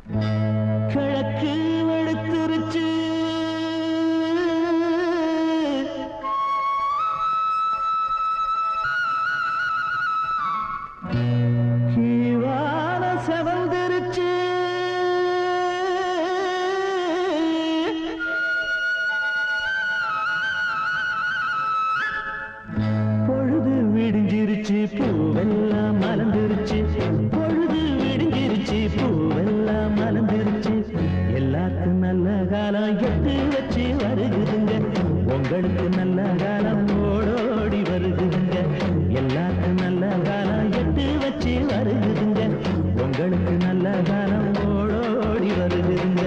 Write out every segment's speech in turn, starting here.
கிழக்கு வெளுத்துருச்சு கீவான செவந்திருச்சு பொழுது விடிஞ்சிருச்சு பூவெல்லாம் மலர்ந்துருச்சு பொழுது விடிஞ்சிருச்சு பூவெல்லாம் மலர்ந்துருச்சு எல்லாருக்கும் நல்ல காலம் எட்டு வச்சு வருகுதுங்க உங்களுக்கு நல்ல காலம் ஓடோடி வருகுதுங்க எல்லாருக்கும் நல்ல காலம் எட்டு வச்சு வருகுதுங்க உங்களுக்கு நல்ல காலம் ஓடோடி வருகுதுங்க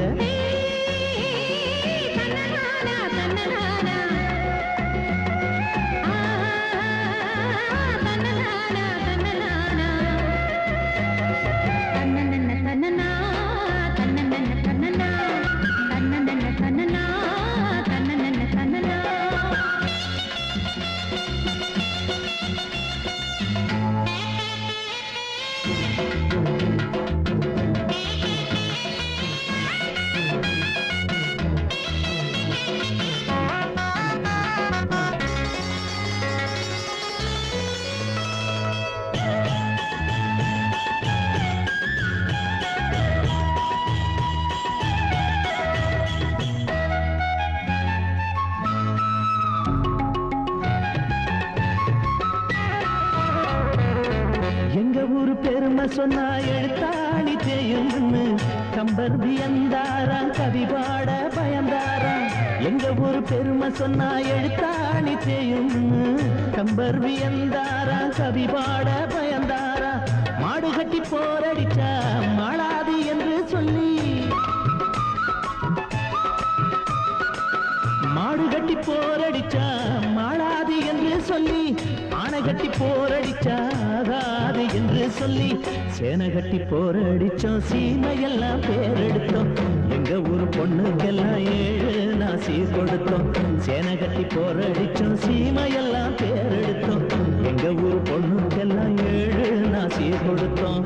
எங்க ஊரு பெருமை சொன்னா எழுத்தாணி தேயும்னு கம்பர் வியந்தாராம் கவி பாட பயந்தாராம் எங்க ஊரு பெருமை சொன்னா எழுத்தாணி தேயும்னு கம்பர் வியந்தாராம் கவி பாட பயந்தாராம் மாடு கட்டி போரடிச்சா மாளாது என்று சொல்லி மாடு கட்டி போரடிச்சா மாளாது என்று சொல்லி ஆனை கட்டி போரடிச்சா ஆகாது என்று சொல்லி சேனை கட்டி போரடிச்சோம் சீமையெல்லாம் பேரெடுத்தோம் எங்க ஊர் பொண்ணுக்கெல்லாம் ஏழு நாசி கொடுத்தோம் சேனை கட்டி போரடிச்சோம் சீமையெல்லாம் பேரெடுத்தோம் எங்க ஊர் பொண்ணுக்கெல்லாம் ஏழு நாசி கொடுத்தோம்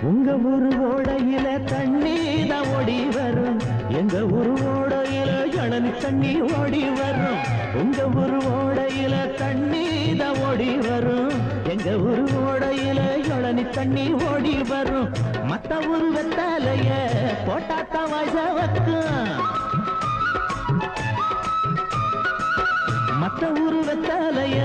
உங்க ஊரு ஓடையில தண்ணி தான் ஓடி வரும் எங்க ஊரு ஓடையில இளநி தண்ணி ஓடி வரும் உங்க ஊரு ஓடையில தண்ணி தான் ஓடி வரும் எங்க ஊரு ஓடையில இளநி தண்ணி ஓடி வரும் மத்த ஊரு வெத்தாலைய போட்டாத்தான் வாய்ஸ வைக்கும் மத்த ஊரு வெத்தாலைய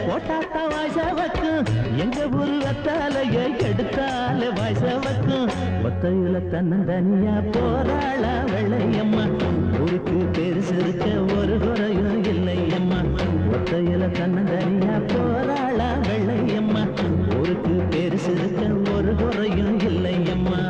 போட்டாத்தான் வாய்ஸ வைக்கும் எங்க ஊரு வெத்தாலைய எடுத்தால வாய்ஸ வைக்கும் ஒத்தையில தன்னந்தனியா போராளா வெள்ளையம்மா ஊருக்கு பெருசு இருக்க ஒரு குறையும் இல்லையம்மா ஒத்தையில தன்னந்தனியா போராளா வெள்ளையம்மா ஊருக்கு பெருசு இருக்க ஒரு குறையும் இல்லையம்மா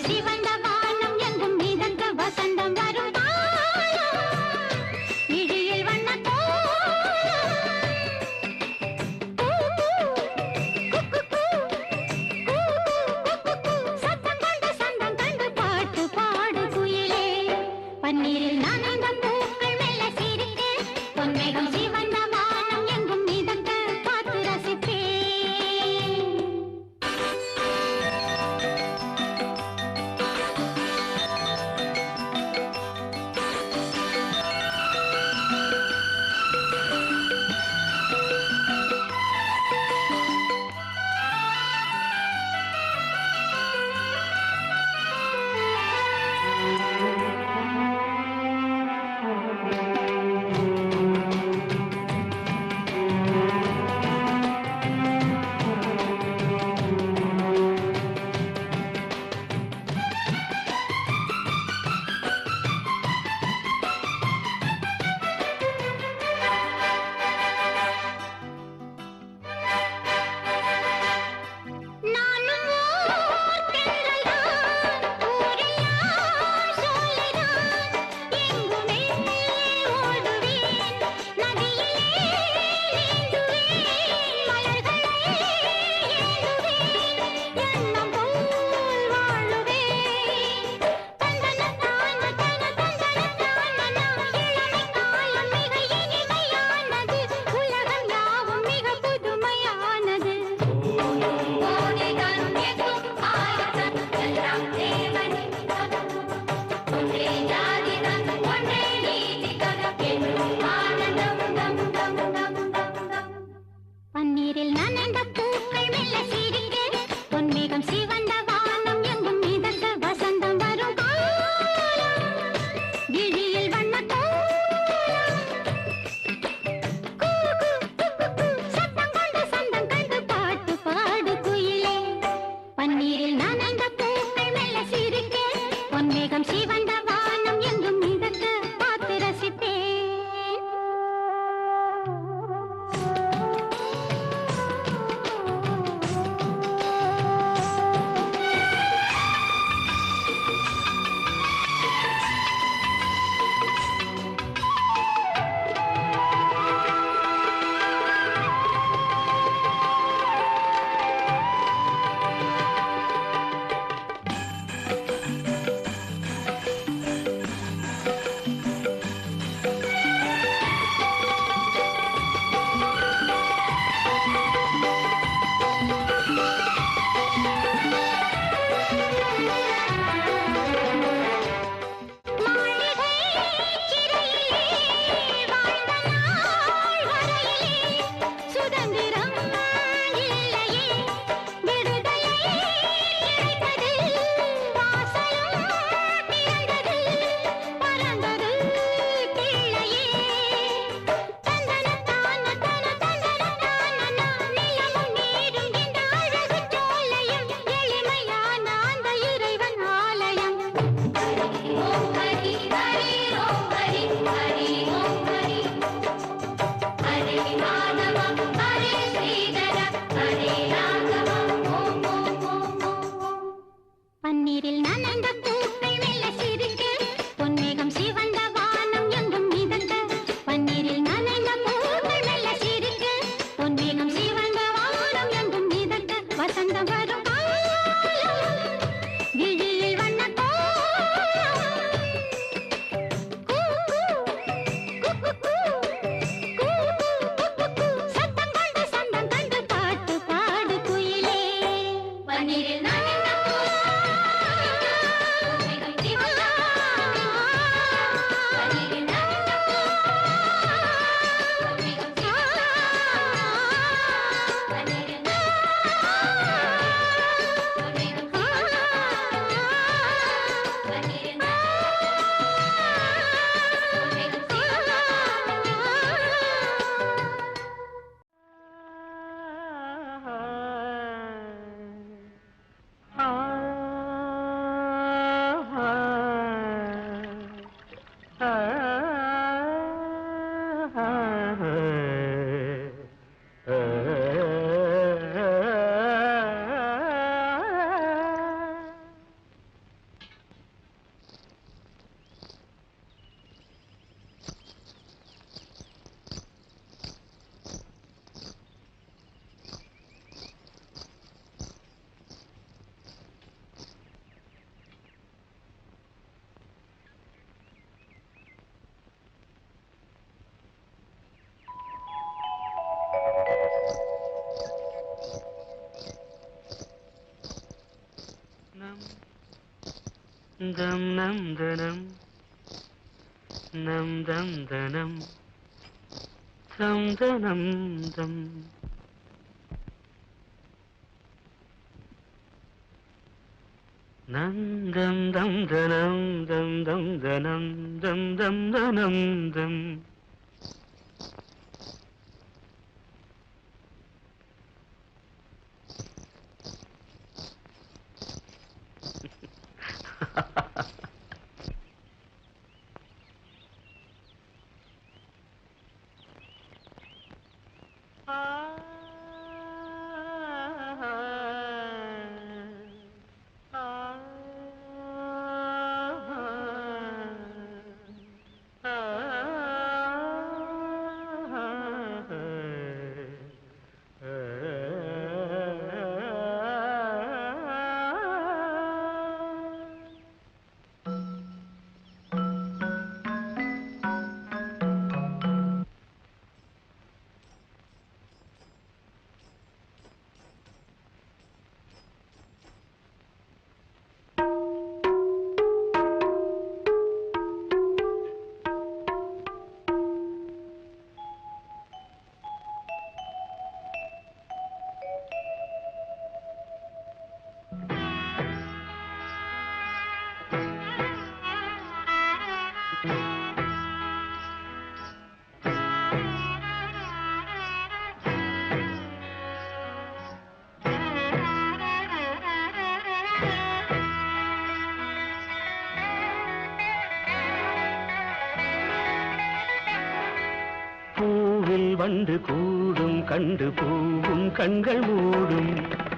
சிவந்த வானம் எங்கும் மிதந்த வசந்தம் வரும் இழியில் வண்ண சத்தம் கண்டு சந்தம் கண்டு பாட்டு பாடு குயிலே பன்னீரில் நனைந்த பூக்கள் மெல்ல சிரிக்க பொன்மேகம் சிவந்த வானம் எங்கும் மிதக்க பார்த்து ரசிப்பேன். நானும் ஓர் தென்றல்தான், ஊரெல்லாம் சோலைதான், எங்குமே ஓடுவேன், நதியிலே நீந்துவேன், மலர்களை ஏந்துவேன், எண்ணம் போல் வாழுவேன். தந்தனத்தான தந்தனத்தான இளமை காலம் மிக இனிமையானது, உலகம் யாவும் மிக புதுமையானது. பன்னீரில் நனைந்த பூக்கள் மெல்ல சிரிக்க பொன்மேகம் சிவந்த வானம் எங்கும் மிதக்க வசந்தம் வரும் காலம் விழியில் வண்ண சத்தம் கொண்டு சந்தம் கண்டு பாட்டு பாடு குயிலே பன்னீரில் நனைந்த பூக்கள் மெல்ல சிரிக்க பொன்மேகம் சிவந்த வானம் எங்கும் மிதக்க பார்த்து ரசிப்பேன். மாளிகை சிறையிலே வாழ்ந்த நாள் வரையிலே சுதந்திரம் இல்லையே, விடுதலை கிடைத்தது, வாசலும் திறந்தது, பறந்தது பிள்ளையே. தந்தனத்தான நிலமும் நீரும் இந்த அழகு சோலையும் எளிமையான அந்த இறைவன் ஆலயம். ஓம் ஹரி ஹரி ஓம் ஹரி ஹரி ஓம் ஹரி ஹரி மாதவ ஹரி ஸ்ரீதர ஹரி ராகவ ஓம் ஓம் ஓம் ஓம். பன்னீரில் நனைந்த பூக்கள் மெல்ல சிரிக்க பொன்மேகம் சிவந்த வானம் எங்கும் மிதக்க பன்னீரில் நனைந்த பூக்கள் மெல்ல சிரிக்க பொன்மேகம் சிவந்த வானம் எங்கும் மிதக்க வசந்தம் வரும் காலம் விழியில் வண்ண சத்தம் கொண்டு சந்தம் கண்டு பாட்டு பாடு குயிலே பன்னீரில் நனைந்த பூக்கள் தம் நம் தனம் நம் தம் தனம் தம் தனம் தம் நந்தம் தம் தனம் தம் தம் தனம் தம் தம் தனம் தம் பூவில் வண்டு கூடும் கண்டு பூவும் கண்கள் மூடும்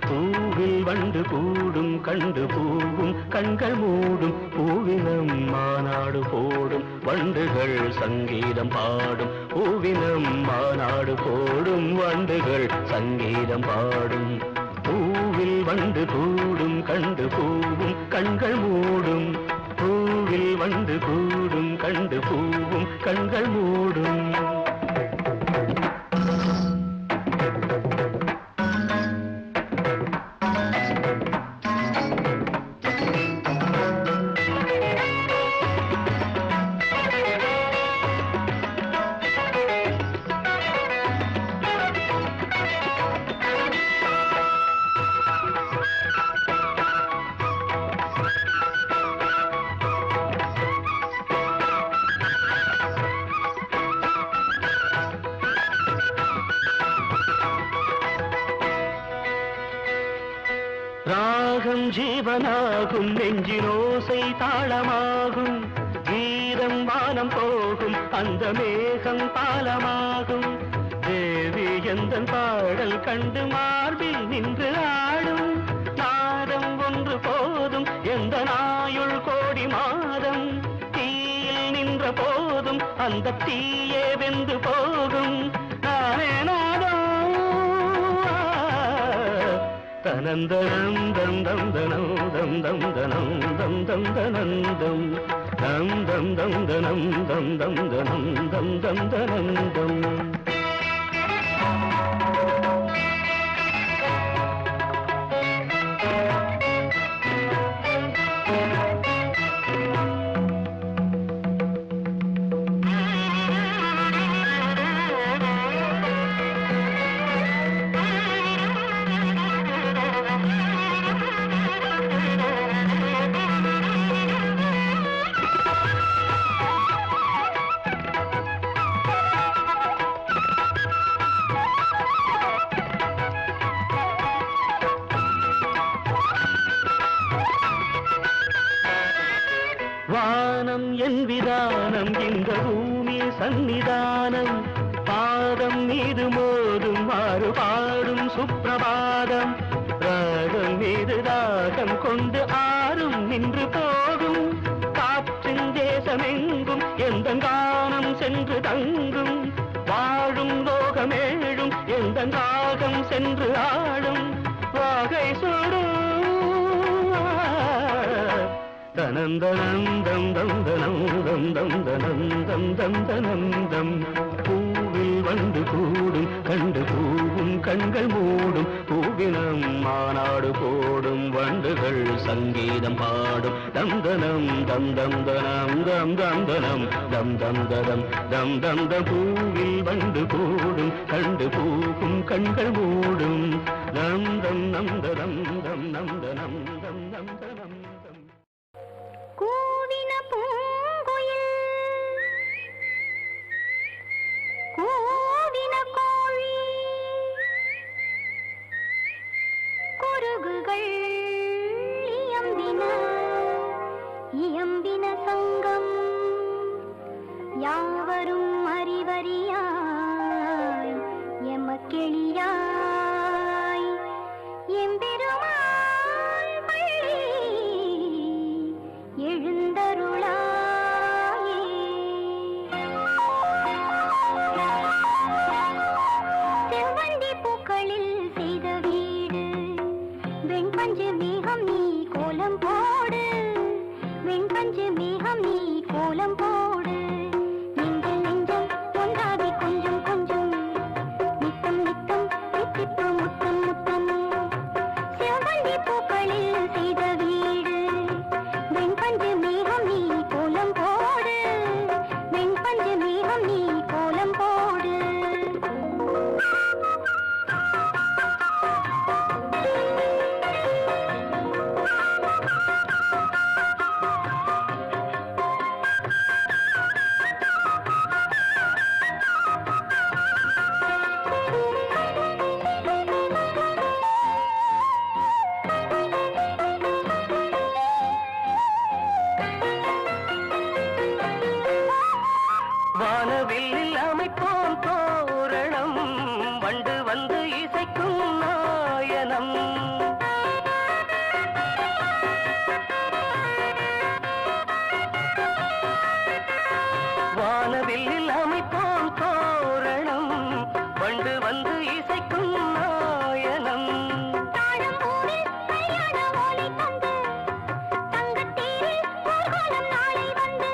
பூவில் வண்டு கூடும் கண்டு பூவும் கண்கள் மூடும் பூவினம் மாநாடு போடும் வண்டுகள் சங்கீதம் பாடும் பூவினம் மாநாடு போடும் வண்டுகள் சங்கீதம் பாடும் பூவில் வண்டு கூடும் கண்டு பூவும் கண்கள் மூடும் பூவில் வண்டு கூடும் கண்டு பூவும் கண்கள் மூடும் ராகம் ஜீவனாகும் நெஞ்சினோசை தாளமாகும் கீதம் வானம் போகும் அந்த மேகம் பாலமாகும் தேவி எந்தன் பாடல் கண்டு மார்பில் நின்று ஆடும் நாதம் ஒன்று போதும் எந்த நாயுள் கோடி மாதம் தீயில் நின்ற போதும் அந்த தீயே வெந்து போகும் நானே நாதம் தனந்தனம் தம் தம் தனம் தம் தம் தனம் தம் தம் தனந்தம் தம் தம் தம் தனம் தம் தம் தனம் தம் தம் தனந்தம் வானம் என் விதானம் இந்த பூமி சந்நிதானம் பாதம் மீது மோதும் மாறு பாடும் சுப்பிரபாதம் ராகம் மீது ராகம் கொண்டு ஆறும் நின்று போகும் காற்றின் தேசமெங்கும் எந்த கானம் சென்று தங்கும் வாழும் லோகமேழும் எந்த ராகம் சென்று ஆடும் வாகை சூடும் தனந்தனந்தம் தம் தனம் தம் தம் தனந்தம் தனந்தம் பூவில் வந்து கூடும் கண்டு பூவும் கண்கள் மூடும் பூவினம் மாநாடு போடும் வண்டுகள் சங்கீதம் பாடும் தந்தனம் தம் தம் தனம் தம் தந்தனம் தம் தம் ததம் தம் தம் த பூவில் வந்து கூடும் கண்டு பூவும் கண்கள் மூடும் தம் தம் நம் தம் தம் நம் தனம் தம் நம் தனம் தம் கூவின பூங்குயில் கூவின கோழி குருகுகள் இயம்பின இயம்பின சங்கம் யாவரும் அறிவறியாய் எமக்கெளியாய் எம்பெருமாள் பள்ளி எழுந்தருளாயே செவ்வந்தி பூக்களில் செய்த வீடு வெண்பஞ்சு மேகம் நீ கோலம் போடு வெண்பஞ்சு மேகம் நீ கோலம் போடு நெஞ்சில் நெஞ்சம் ஒன்றாகி கொஞ்சம் கொஞ்சம் நித்தம் நித்தம் தித்திப்பு முத்தம் முத்தம் செவ்வந்தி பூக்களில் செய்த வீடு வெண்பஞ்சு மேகம் நீ கோலம் போடு வெண்பஞ்சு மேகம் நீ கோலம் போடு வானவில்லில் அமைப்போம் தோரணம் வண்டு வந்து இசைக்கும் நாயனம் வானவில்லில் அமைப்போம் தோரணம் வண்டு வந்து இசைக்கும் நாயனம் தாழம்பூவில் கல்யாண ஓலை தந்து தங்கத்தேரில் ஊர்வலம் நாளை வந்து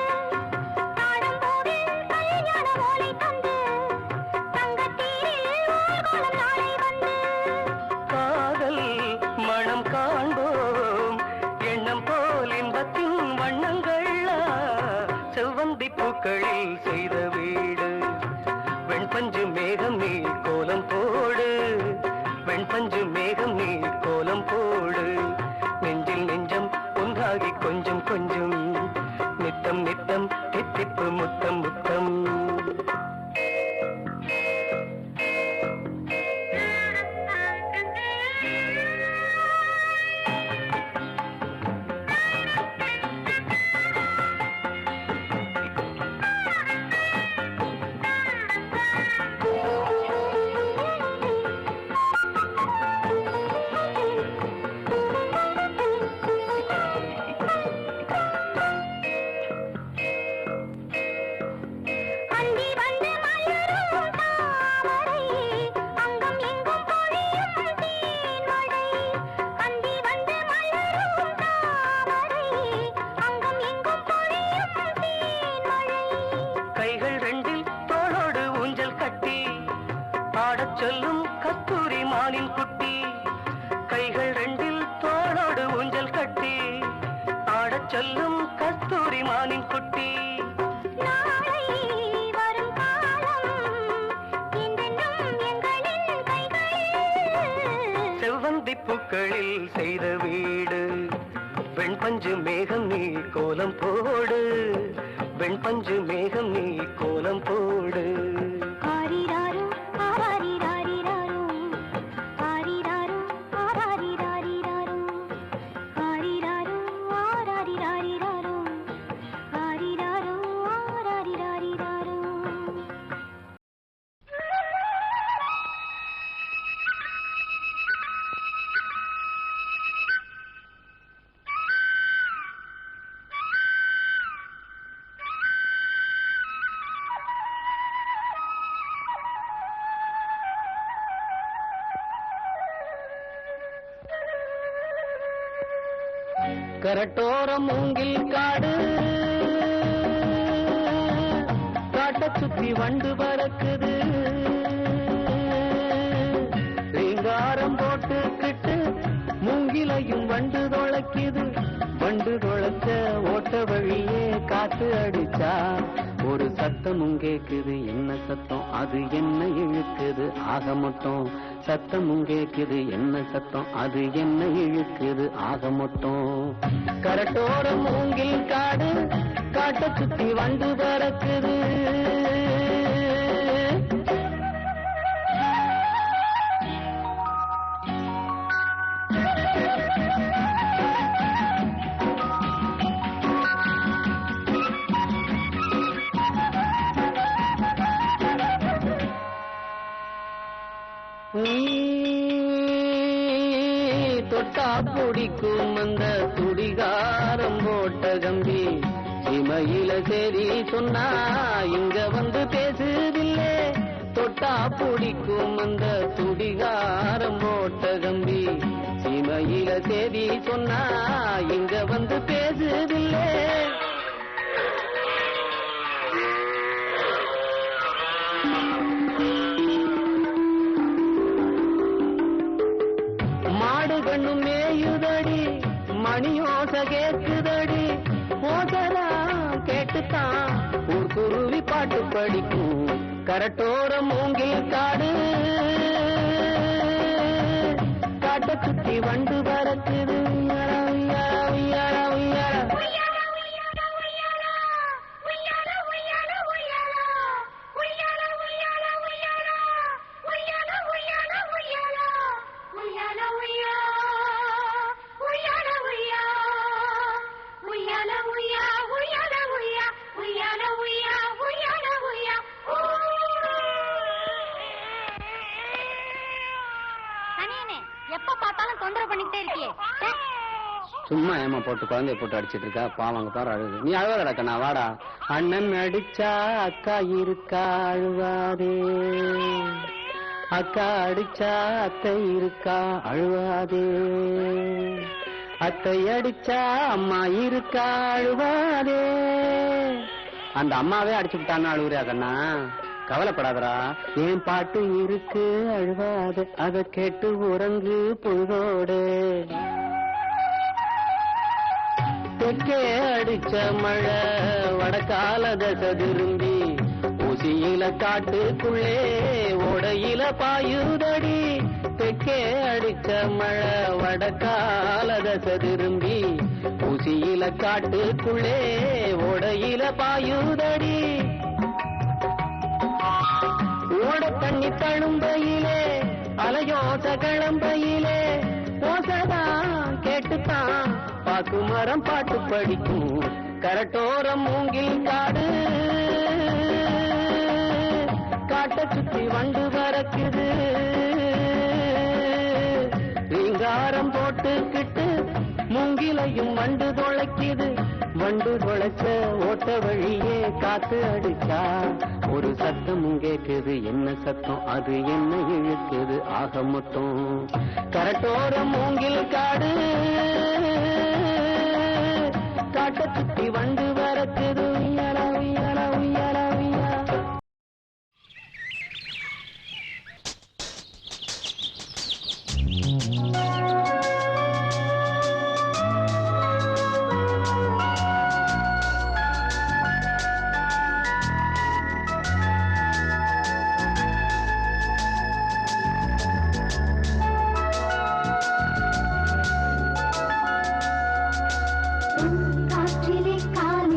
தாழம்பூவில் கல்யாண ஓலை தந்து தங்கத்தேரில் ஊர்வலம் நாளை வந்து காதல் மனம் காண்போம் எண்ணம் போல் இன்பத்தின் வண்ணங்கள் செவ்வந்தி பூக்களில் செய்த வீடு வெண்பஞ்சு மேகம் நீ கோலம் போடு வெண்பஞ்சு மேகம் நீ கோலம் போடு நெஞ்சில் நெஞ்சம் ஒன்றாகி கொஞ்சம் கொஞ்சம் நித்தம் நித்தம் தித்திப்பு முத்தம் முத்தம் அந்தி வந்து மலரும் தாமரை அங்கம் எங்கும் பொழியும் தேன்மழை அந்தி வந்து மலரும் தாமரை அங்கம் எங்கும் பொழியும் தேன்மழை கைகள் ரெண்டில் தோளோடு ஊஞ்சல் கட்டி ஆடச் சொல்லும் கஸ்தூரி மானின் குட்டி கைகள் ரெண்டில் தோளோடு ஊஞ்சல் கட்டி ஆடச் சொல்லும் கஸ்தூரி மானின் குட்டி நாளை வரும் காலம் என்றென்றும் எங்களின் கைகளில் செவ்வந்தி பூக்களில் செய்த வீடு வெண்பஞ்சு மேகம் நீ கோலம் போடு வெண்பஞ்சு மேகம் நீ கோலம் போடு ஆரிராரோ ஆராரிராரிராரோ ஆரிராரோ ஆராரிராரிராரோ ஆரிராரோ ஆராரிராரிராரோ ஆரிராரோ ஆராரிராரிராரோ கரட்டோரம் மூங்கில் காடு காட்ட சுத்தி வண்டு பறக்குது ரீங்காரம் போட்டுக்கிட்டு மூங்கிலையும் வண்டு தொலைக்குது வண்டு தொலைச்ச ஓட்ட வழியே காத்து அடிச்சா ஒரு சத்தமும் கேக்குது என்ன சத்தம் அது என்ன இழுக்குது ஆக மொத்தம் சத்தமும் கேக்குது என்ன சத்தம் அது என்ன இழுக்குது ஆக மொத்தம் கரட்டோர மூங்கில் காடு காட்ட சுத்தி வண்டு பறக்குது தொட்டா பிடிக்கும் அந்த துடிகாரம் போட்ட கம்பி இமையில சரி சொன்னா இங்க வந்து பேசுதில்லே தொட்டா பிடிக்கும் அந்த துடிகாரம் போட்ட கம்பி இமையில சரி சொன்னா இங்க வந்து பேசுதில்லே கண்ணு மேயுதடி மணியோச கேக்குதடி ஓசரா கேட்டுத்தான் ஊர் குருவி பாட்டு படிக்கும் கரட்டோர மூங்கில் காடு காட்ட சுத்தி வண்டு பறக்குது எப்ப பார்த்தாலும் தொந்தரவு பண்ணிட்டே இருக்கியே சும்மா ஏமா போட்டு குழந்தைய போட்டு அடிச்சிட்டு இருக்கா பாவங்க பாரு அழுது நீ அழுவாதடா கண்ணா வாடா அண்ணன் அடிச்சா அக்கா இருக்கா அழுவாதே அக்கா அடிச்சா அத்தை இருக்கா அழுவாதே அத்தை அடிச்சா அம்மா இருக்கா அழுவாதே அந்த அம்மாவே அடிச்சு விட்டான்னு அழுவுறியா கண்ணா கவலைப்படாதரா என் பாட்டு இருக்கு அழுவாது அதை கேட்டு உறங்கு பொழுதோடு தெற்கே அடிச்ச மழை வடக்கால தசை திரும்பி ஊசியில காட்டுக்குள்ளே ஓடையில பாயுதடி தெற்கே அடிச்ச மழை வடக்கால தசை திரும்பி ஊசியில காட்டுக்குள்ளே ஓடையில பாயுதடி ஓட தண்ணி தழும்பையிலே அலையோச கிளம்பையிலே ஓசதான் கேட்டுத்தான் பாக்கு மரம் பாட்டு படிக்கும் கரட்டோரம் மூங்கில் காடு காட்ட சுத்தி வண்டு பறக்குது ரீங்காரம் போட்டுக்கிட்டு மூங்கிலையும் வண்டு தொலைக்குது வண்டு தொலைச்ச ஓட்ட வழியே காத்து அடிச்சா ஒரு சத்தமும் கேக்குது என்ன சத்தம் அது என்ன இழுக்குது ஆக மொத்தம் கரட்டோர மூங்கில் காடு காட்ட சுத்தி வண்டு பறக்குது உய்யாலா உய்யாலா உய்யாலா உய்யா காற்றிலே கால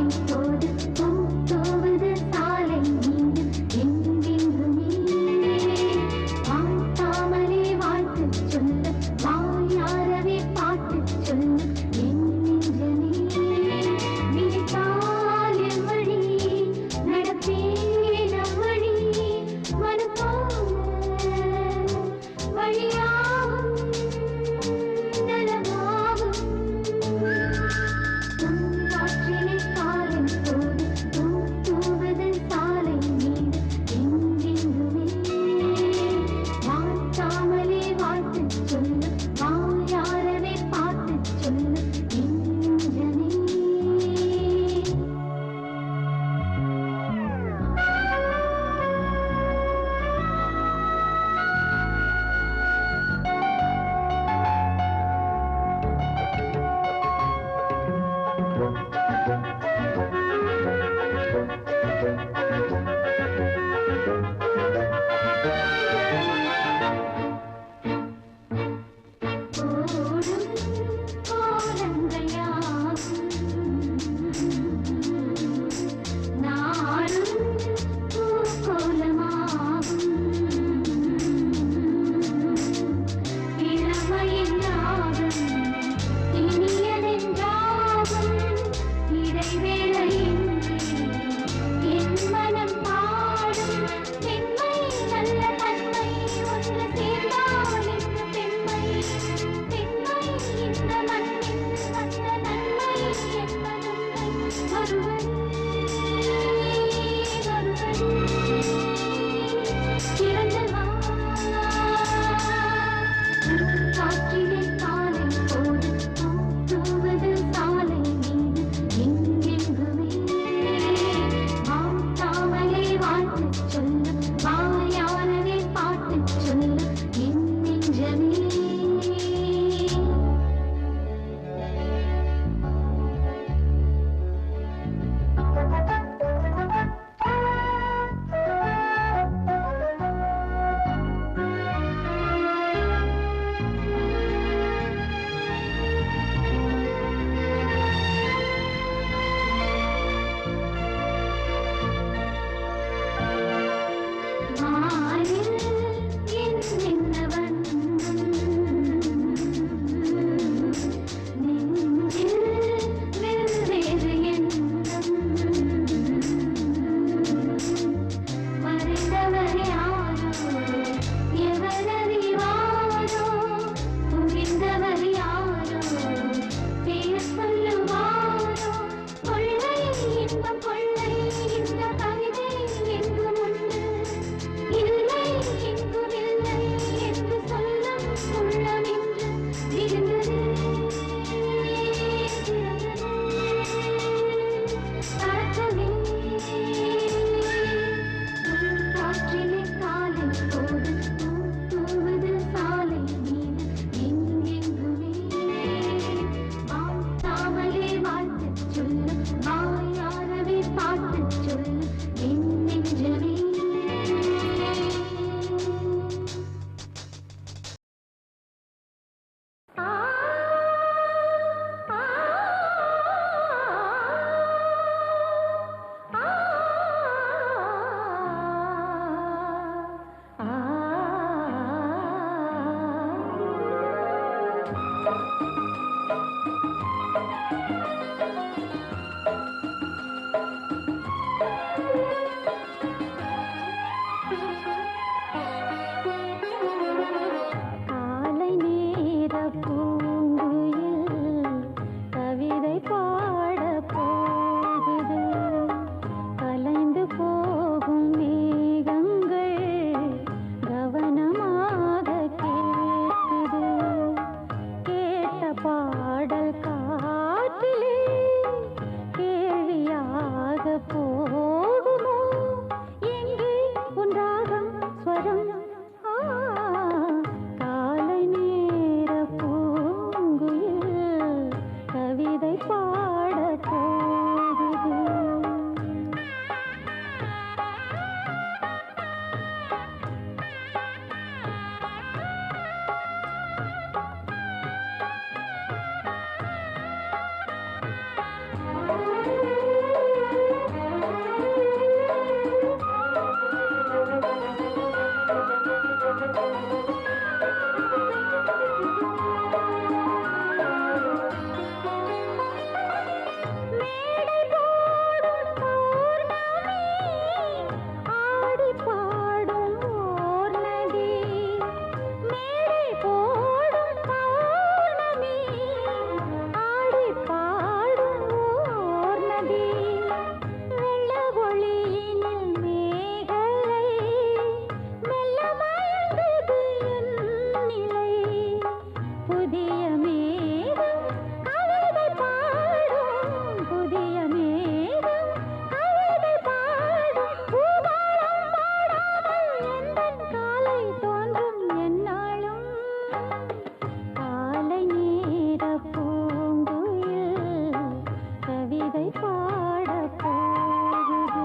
கவிதை பாடப் போகுது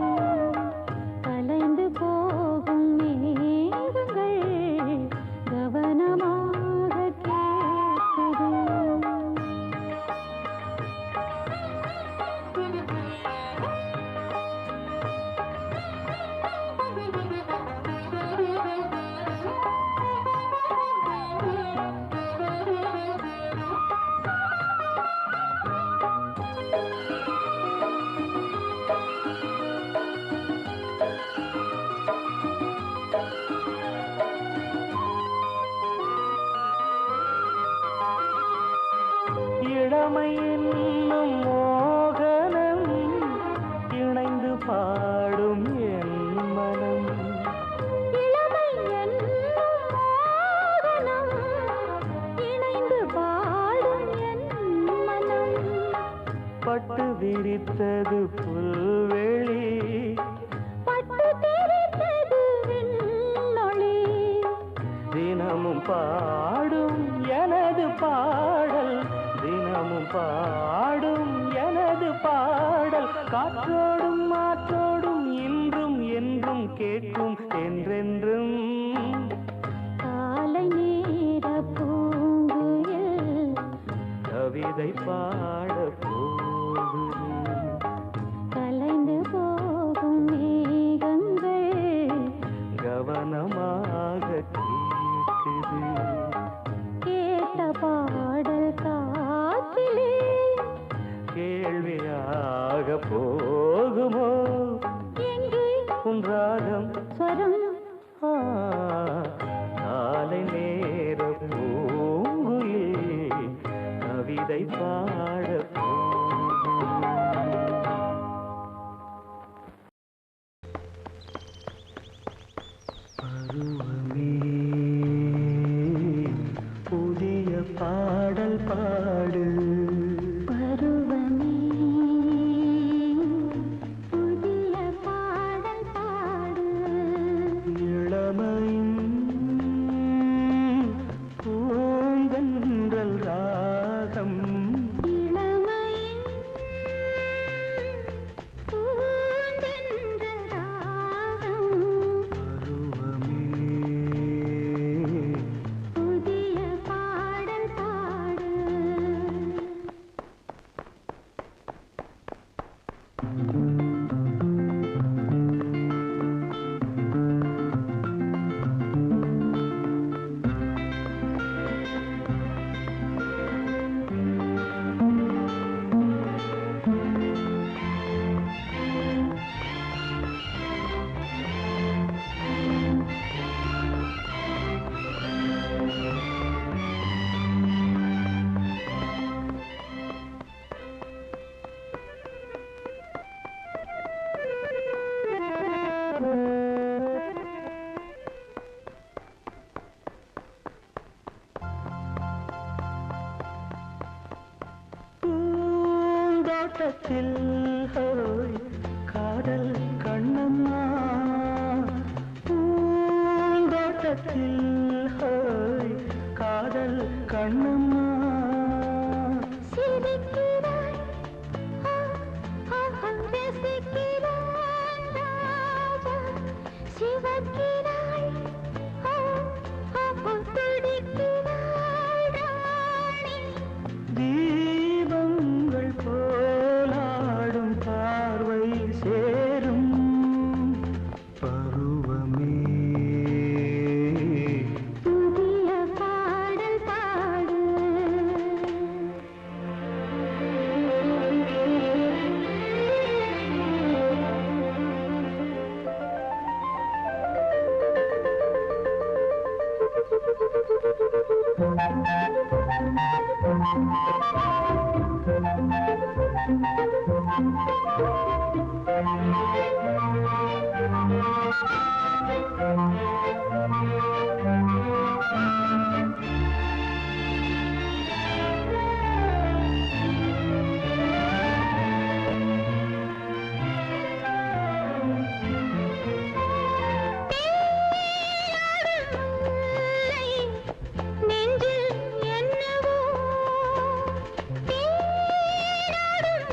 கலைந்து போகும் மேகங்கள் கவனமாக கேட்குது இளமை என்னும் மோகனம் இணைந்து பாடும் என் மனம் இளமை என்னும் மோகனம் இணைந்து பாடும் என் மனம் பட்டு விரித்தது புல்வெளி பட்டு தெரித்தது விண்ணொளி தினமும் பாடும் எனது பாடல் தினமும் பாடும் எனது பாடல் காற்றோடும் மாற்றோடும் இன்றும் என்றும் கேட்கும் என்றென்றும் காலை நேர பூங்குயில் கவிதை பாட போகுது கலைந்து போகும் மேகங்கள் கவனமாக கேட்குது கேட்ட பாடல் காற்றிலே கேள்வியாக போகுமோ எங்கே உன் ராகம் ஸ்வரம் காலை நேர பூங்குயில் கவிதை பாட பருவமே புதிய பாடல் பாடு பருவமே புதிய பாடல் பாடு இளமையின் பூங்கன்றல் ராகம் இளமையின் பூந்தென்றல் ராகம் பருவமே புதிய பாடல் பாடு பூந்தோட்டத்தில் ஹோய் காதல் கண்ணம்மா பூந்தோட்டத்தில் ஹோய் காதல் கண்ணம்மா சிரிக்கிறாய் ரசிக்கிறான் ராஜா சிவக்கிறாய் துடிக்கிறாய் ராணி தீபங்கள் போலாடும் பார்வை சேரும் பருவமே புதிய பாடல் பாடு நெஞ்சில் என்னவோ தேடாடும்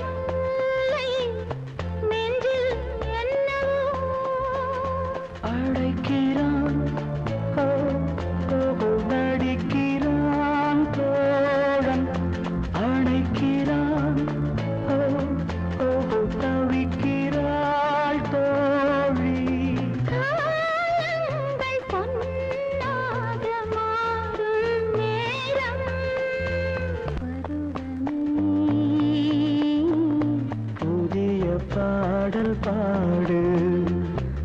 பாடல் பாடு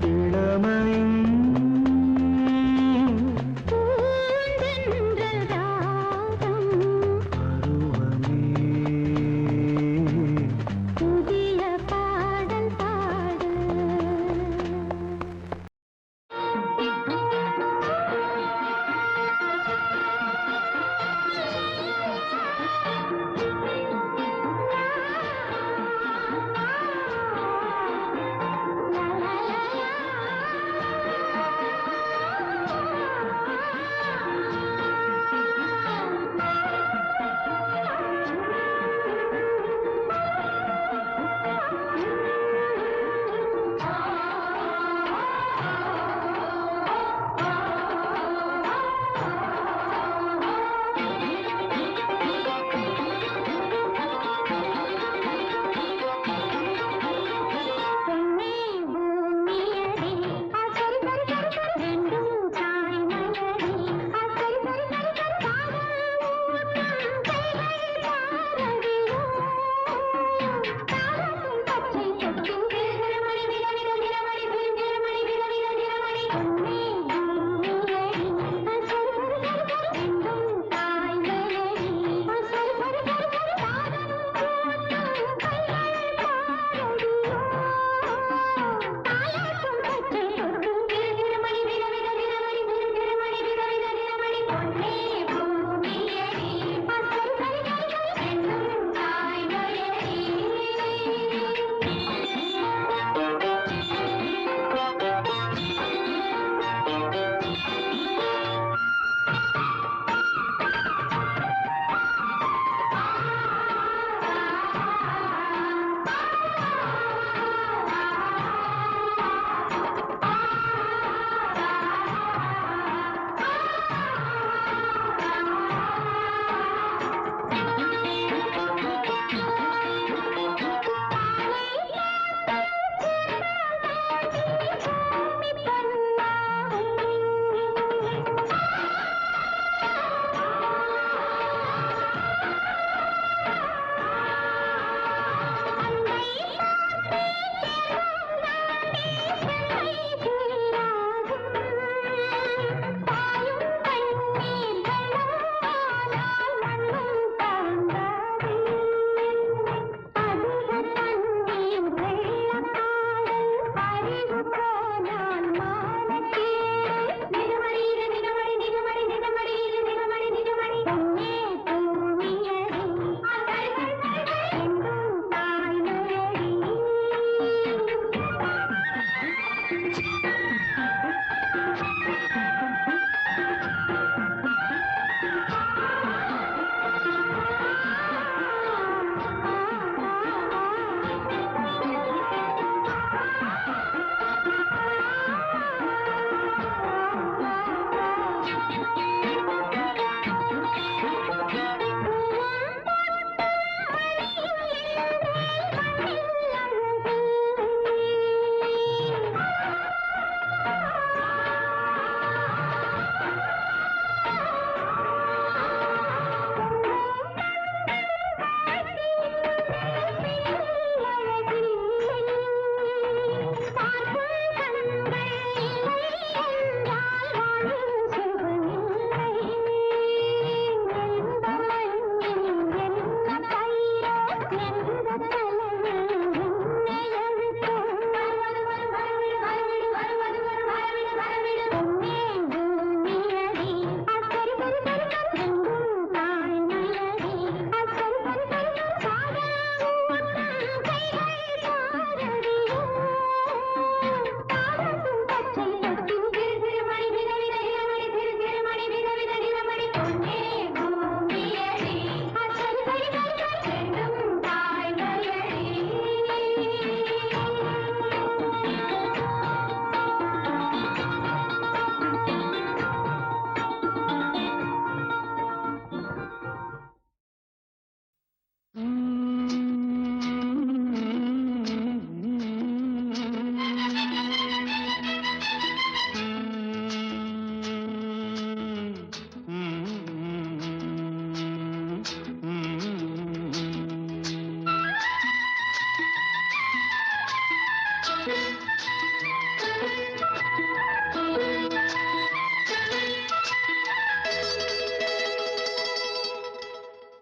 இளமையின் பூந்தென்றல் ராகம் பருவமே புதிய பாடல் பாடு லா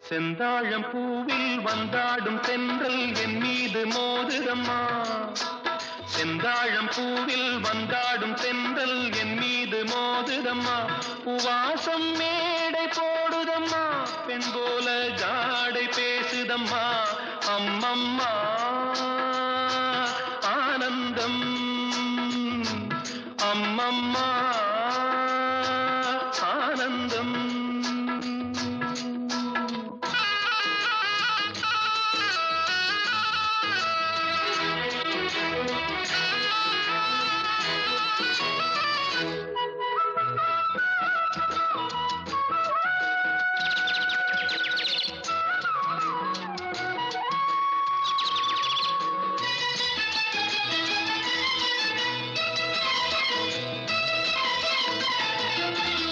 செந்தாழம் பூவில் வந்தாடும் தென்றல் என் மீது மோதுதம்மா. செந்தாழம் பூவில் வந்தாடும் தென்றல் என் மீது மோதுதம்மா. உவாசம் மேடை போடுதம்மா, பெண் போல ஜாடை பேசுதம்மா. அம்மம்மா ஆனந்தம், அம்மம்மா ஆனந்தம்.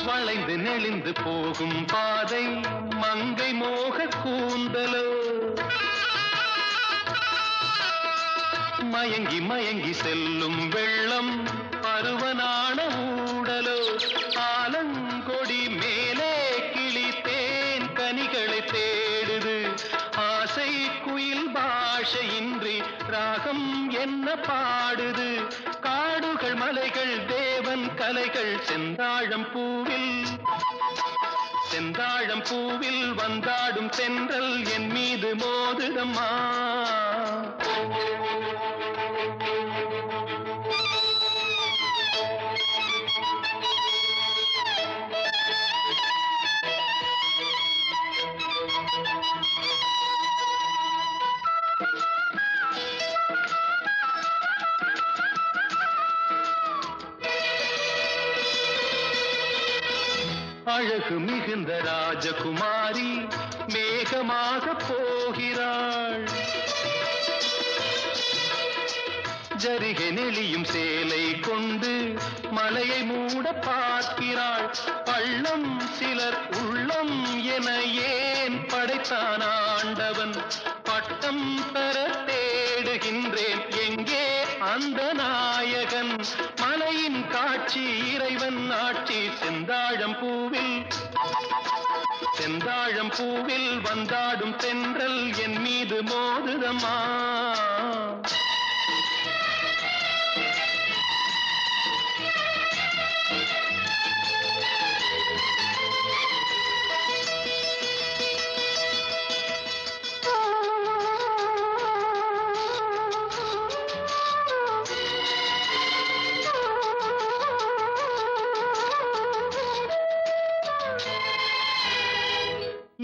வளைந்து நெளிந்து போகும் பாதை மங்கை மோக கூந்தலோ, மயங்கி மயங்கி செல்லும் வெள்ளம் பருவனான ஊடலோ. ஆலங்கொடி மேலே கிளி தேன் கனிகளை தேடுது, ஆசை குயில் பாஷையின்றி ராகம் என்ன பாடுது. காடுகள் மலைகள் தேவன் கலைகள் செந்தாழம் பூவில், செந்தாழம் பூவில் வந்தாடும் தென்றல் என் மீது மோதுதம்மா. அழகு மிகுந்த ராஜகுமாரி மேகமாக போகிறாள். ஜரிகை நெளியும் சேலை கொண்டு மலையை மூட பார்க்கிறாள். பள்ளம் சிலர் உள்ளம் என ஏன் படைத்தான் ஆண்டவன்? பட்டம் பெற தேடுகின்றேன், எங்கே அந்த நாயகன்? மலையின் காட்சி இறைவன் ஆட்சி செந்தாழம் பூவில், செந்தாழம் பூவில் வந்தாடும் தென்றல் என் மீது மோதுதம்மா.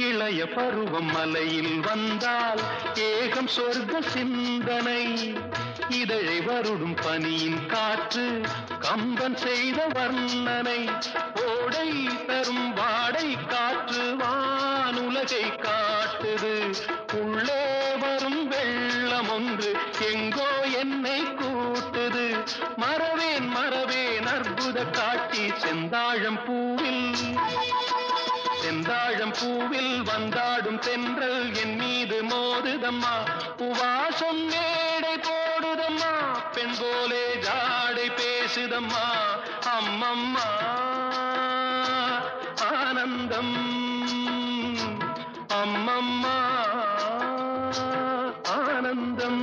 இளைய பருவம் மலையில் வந்தால் ஏகம் சொர்க்க சிந்தனை. இதழை வருடும் பனியின் காற்று கம்பன் செய்த வர்ணனை. ஓடை தரும் வாடை காற்று வானுலகை காட்டுது. உள்ளே வரும் வெள்ளம் ஒன்று எங்கோ என்னை கூட்டுது. மறவேன் மறவேன் அற்புத காட்சி செந்தாழம் பூவில், செந்தாழம் பூவில் வந்தாடும் தென்றல் என் மீது மோதுதம்மா. உவாசம் மேடை போடுதம்மா, பெண் போலே ஜாடை பேசுதம்மா. அம்மம்மா ஆனந்தம், அம்மம்மா ஆனந்தம்.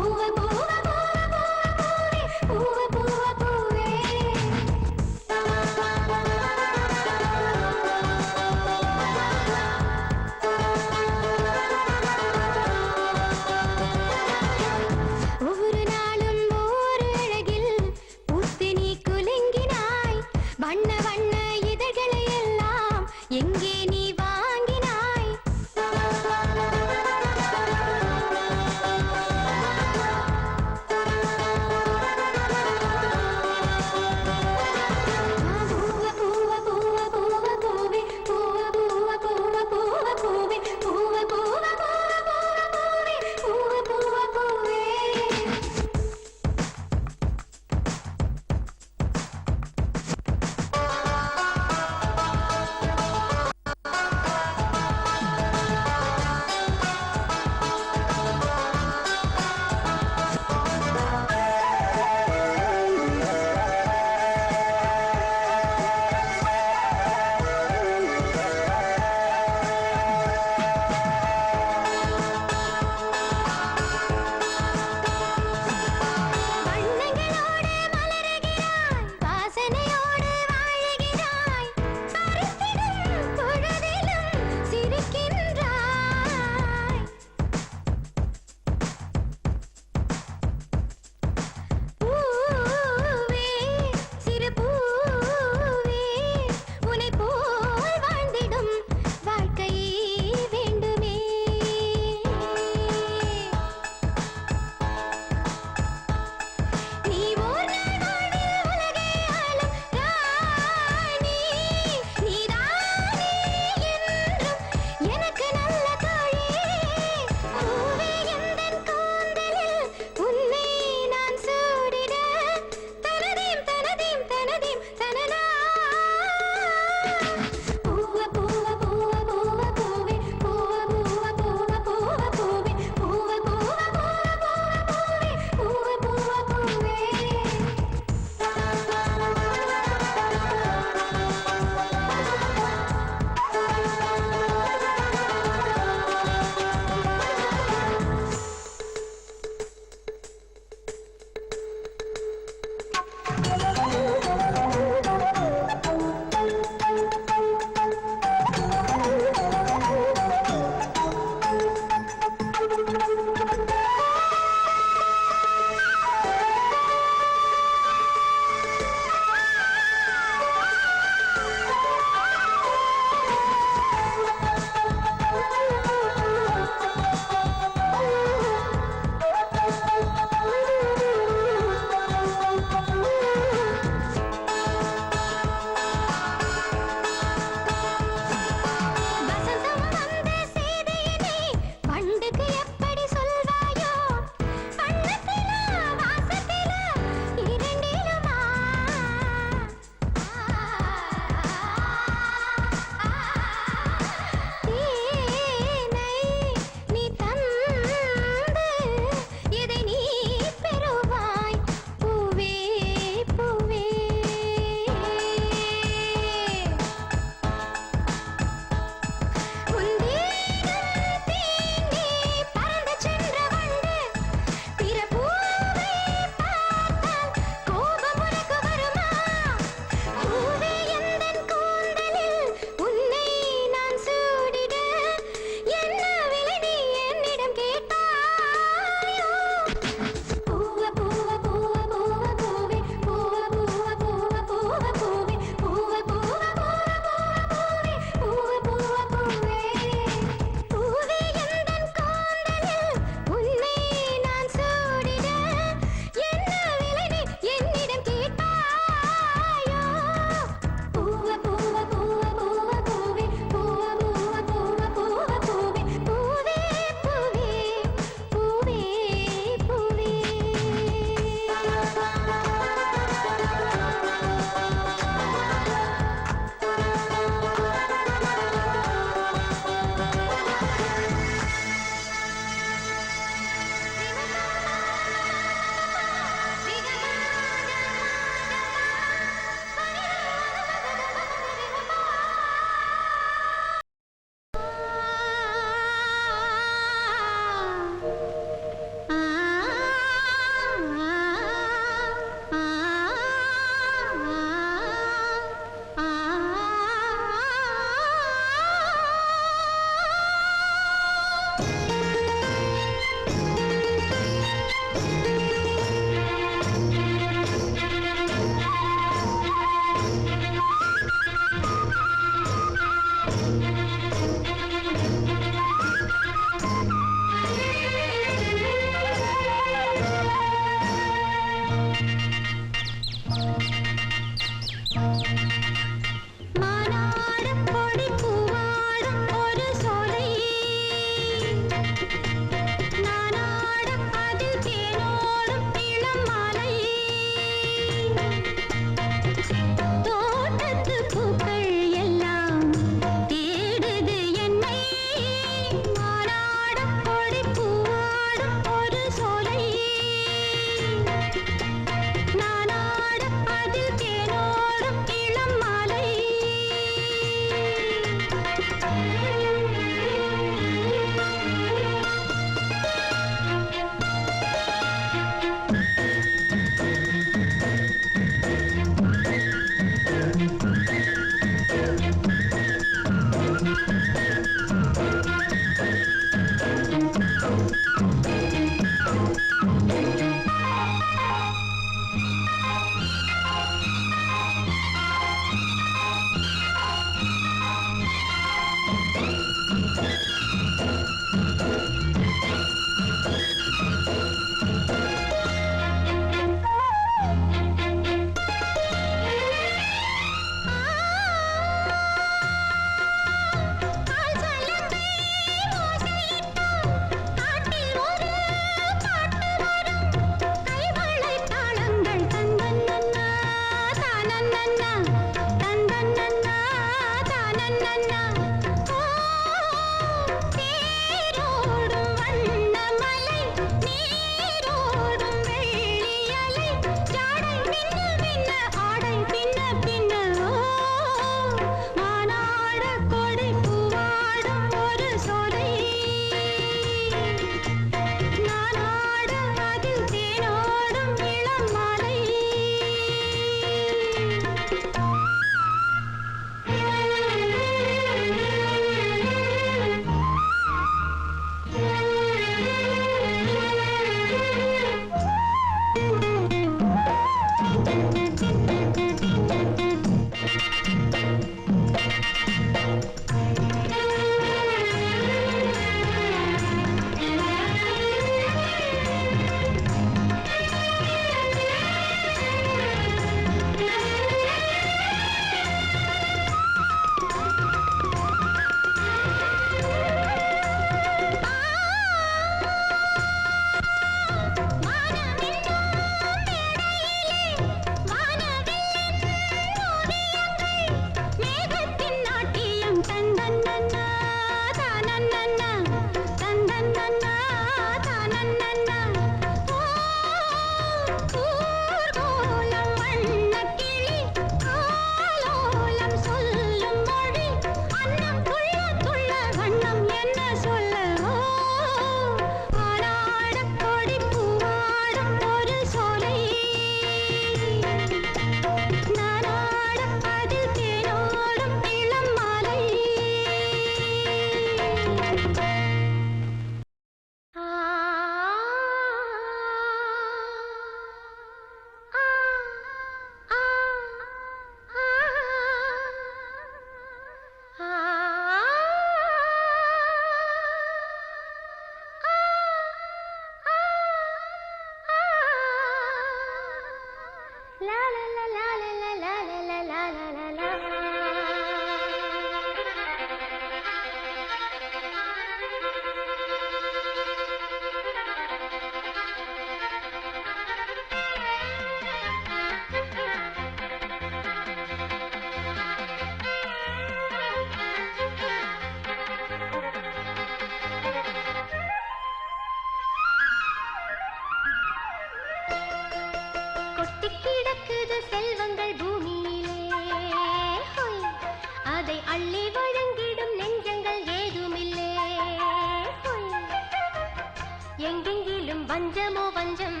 எங்கெங்கிலும் வஞ்சமோ வஞ்சம்,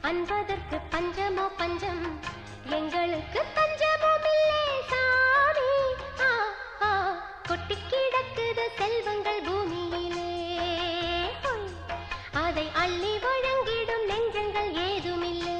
அன்பதற்கு பஞ்சமோ பஞ்சம், எங்களுக்கு தஞ்சமோ இல்லே சாமி. கொட்டி கிடக்குது செல்வங்கள் பூமியிலே, அதை அள்ளி வழங்கிடும் நெஞ்சங்கள் ஏதுமில்லை.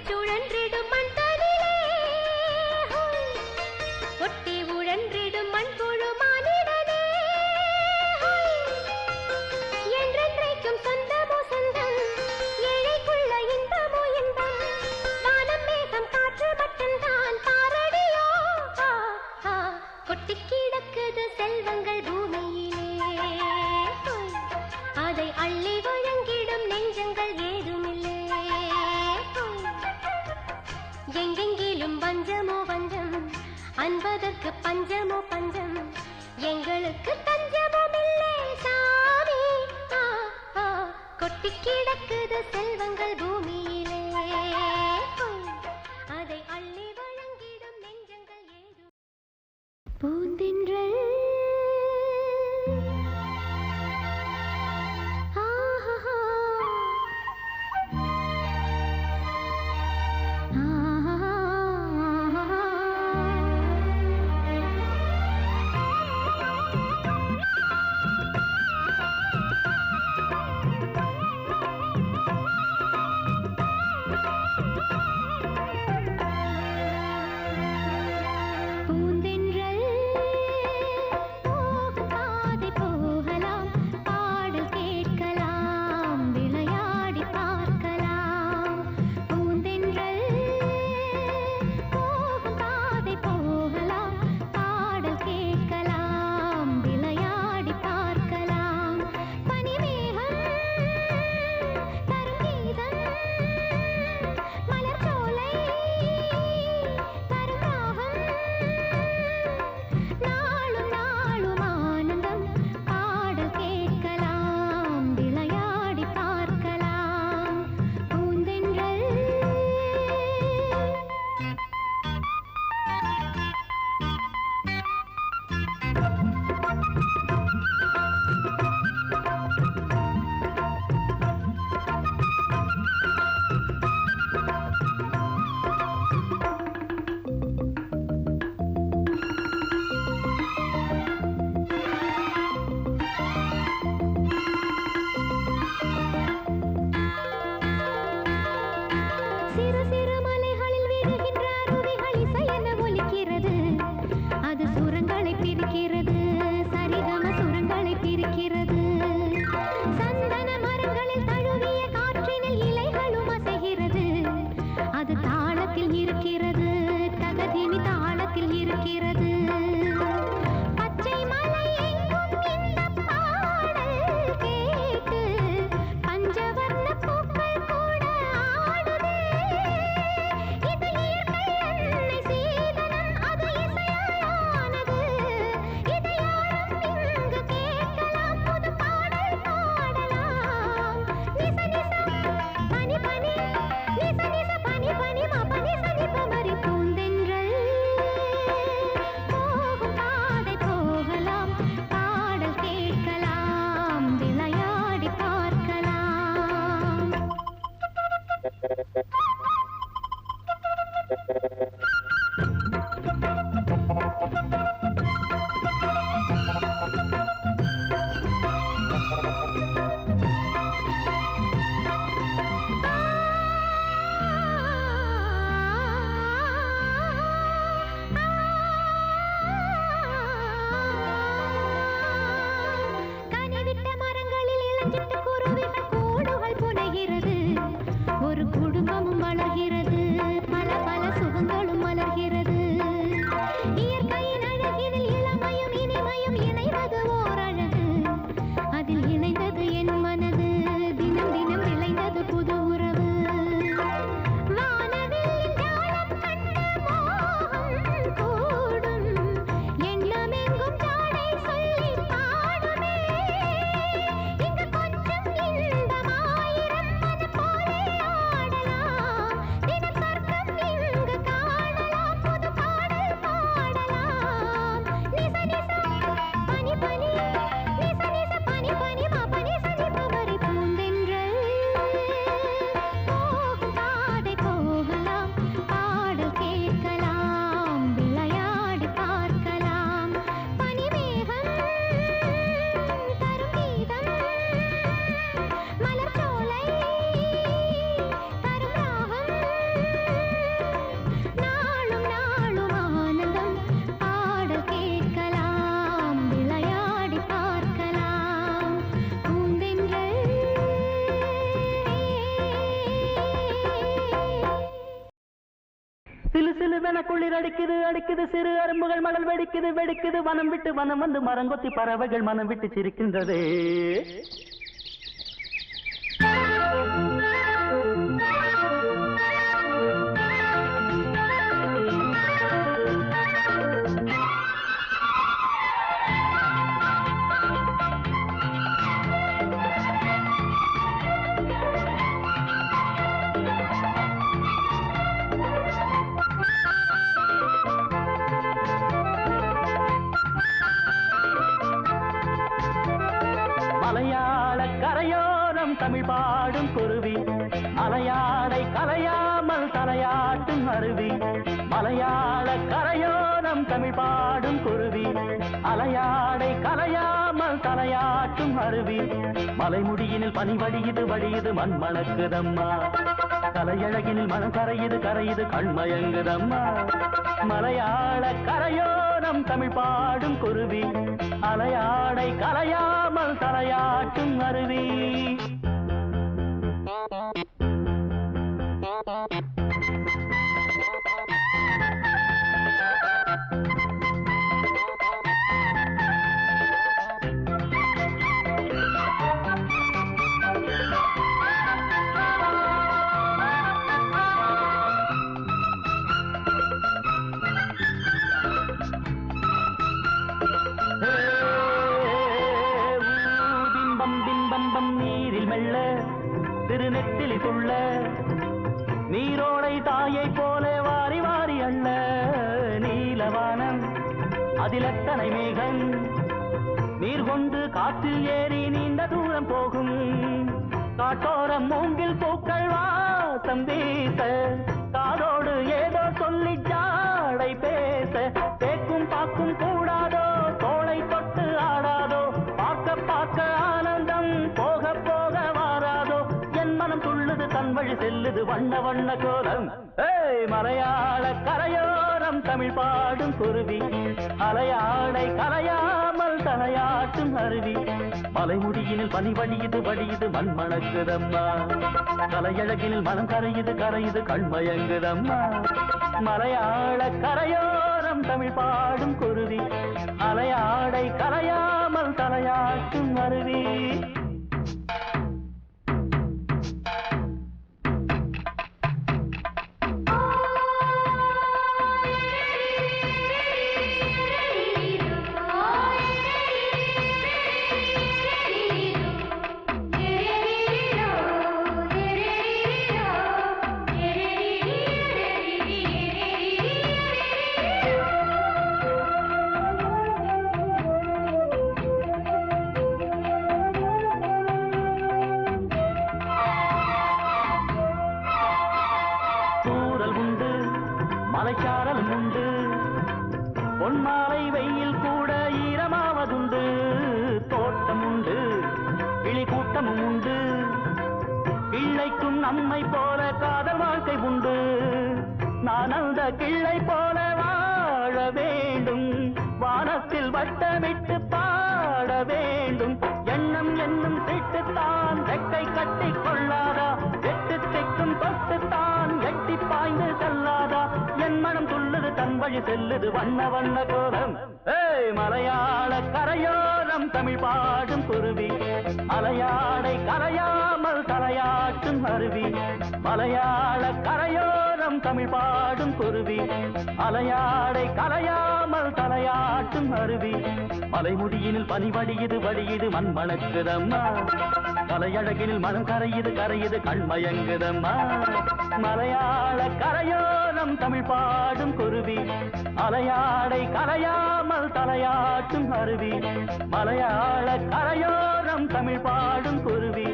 சுழன்றிடும் மண் தனிலே, ஒட்டி உழன்றிடும் மண் புழு மானிடனே, என்றென்றைக்கும் சொந்தமோ சொந்தம், ஏழைக்குள்ள இன்பமோ இன்பம், வானம் மேகம் காற்று மட்டும்தான் பாரடியோ. கொட்டி கிடக்குது செல்வங்கள் பூமியிலே, அதை அள்ளி வழங்கிடும் நெஞ்சங்கள் ஏதுமில்லை. குளிர் அடிக்குது அடிக்குது சிறு அரும்புகள் மணல் வெடிக்குது வெடிக்குது வனம் விட்டு வனம் வந்து மரங்கொத்தி பறவைகள் மனம் விட்டு சிரிக்கின்றது மலையாள கரையோரம் தமிழ் பாடும் குருவி அலையாடை கலையாமல் தலையாட்டும் அருவி மலையாள கரையோரம் தமிழ் பாடும் குருவி அலையாடை கலையாமல் தலையாட்டும் அருவி மலைமுடியினில் பனி வடியுது வடியுது மண் மணக்குதம்மா கலையழகினில் மனம் கரையுது கரையுது கண்மயங்குதம்மா மலையாள கரையோரம் தமிழ் பாடும் குருவி அலையாடை கலையாமல் தலையாட்டும் அருவி நீரில் மெல்ல திருநெத்திலி துள்ள நீரோடை தாயை போல வாரி வாரி அள்ள நீலவானம் அதில் எத்தனை மேகம் நீர் கொண்டு காற்றில் ஏறி நீண்ட தூரம் போகும் காட்டோரம் மூங்கில் பூக்கள் வாசம் வீச காதோடு ஏதோ சொல்லி ஜாடை பேச தேக்கும் பாக்கும் கூடாதோ தோளை தொட்டு ஆடாதோ பார்க்க பார்க்க ஆனந்தம் போக போக வாராதோ என் மனம் துள்ளுது தன் வழி செல்லுது வண்ண வண்ண கோலம் மலையாள கரையோரம் தமிழ் பாடும் குருவி அலையாடை கலையாமல் தலையாட்டும் அருவி மலைமுடியினில் பனி வடியுது வடியுது மண் மணக்குதம்மா கலையழகினில் மனம் கரையுது கரையுது கண்மயங்குதம்மா மலையாள கரையோரம் தமிழ் பாடும் குருவி அலையாடை கலையாமல் தலையாட்டும் அருவி தூரல் உண்டு மலைச்சாரலும் உண்டு பொன்மாலை வெயில் கூட ஈரமாவதுண்டு தோட்டம் உண்டு கிளி கூட்டமும் உண்டு கிள்ளைக்கும் நம்மை போல காதல் வாழ்க்கை உண்டு நான் அந்த கிள்ளை போல வாழ வேண்டும் வானத்தில் வட்டமிட்டு பாட வேண்டும் எண்ணம் என்னும் திட்டுத்தான் ரெக்கை கட்டி கொள்ளாதா எட்டு திக்கும் தொட்டுத்தான் எட்டி பாய்ந்து செல்லாதா என் மனம் துள்ளுது தன் வழி செல்லுது வண்ண வண்ண கோலம் மலையாள கரையோரம் தமிழ் பாடும் குருவி மலையாளை கரையாமல் தலையாட்டும் அருவி மலையாள கரையோரம் தமிழ் பாடும் குருவி மலையாளை கரையாமல் தலையாட்டும் அருவி மலைமுடியினில் பனி வடியுது மண் மணக்குதம்மா மலையழகினில் மனம் கரையுது கண்மயங்குதம்மா மலையாள கரையோரம் தமிழ் பாடும் குருவி மலையாளை கரையாமல் தலையாட்டும் அருவி மலையாள கரையோரம் தமிழ் பாடும் குருவி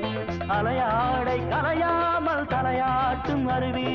மலையாளை கரையாமல் தலையாட்டும் அருவி